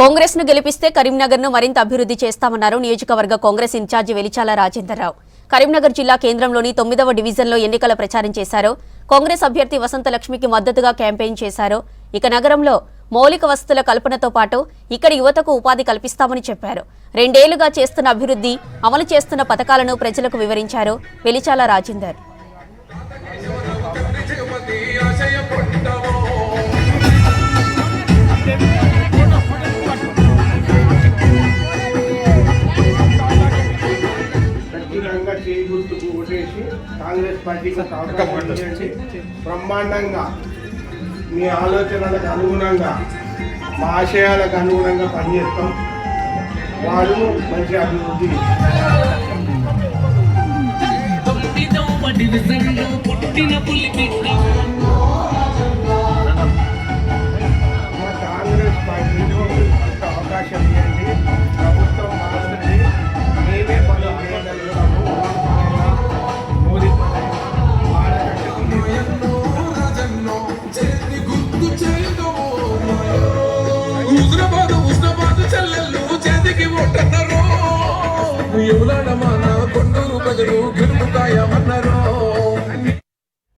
కాంగ్రెస్ ను గెలిపిస్తే కరీంనగర్ ను మరింత అభివృద్ధి చేస్తామన్నారు నియోజకవర్గ కాంగ్రెస్ ఇన్ఛార్జి వెలిచాల రాజేందర్రావు. కరీంనగర్ జిల్లా కేంద్రంలోని 9వ డివిజన్లో ఎన్నికల ప్రచారం చేశారు. కాంగ్రెస్ అభ్యర్థి వసంత లక్ష్మికి మద్దతుగా క్యాంపెయిన్ చేశారు. ఇక నగరంలో మౌలిక వసతుల కల్పనతో పాటు ఇక్కడి యువతకు ఉపాధి కల్పిస్తామని చెప్పారు. 2 ఏళ్లుగా చేస్తున్న అభివృద్ధి, అమలు చేస్తున్న పథకాలను ప్రజలకు వివరించారు వెలిచాల రాజేందర్. కాంగ్రెస్ పార్టీకి బ్రహ్మాండంగా మీ ఆలోచనలకు అనుగుణంగా మా ఆశయాలకు అనుగుణంగా పనిచేస్తాం. వారు మంచి అభివృద్ధి కాంగ్రెస్ పార్టీలో అవకాశం ఇవ్వండి. ప్రభుత్వం మారుతుంది, మేమే పనులు చేయగలుగుతాము. ఎవలాడమాన కొండలు ప్రజలు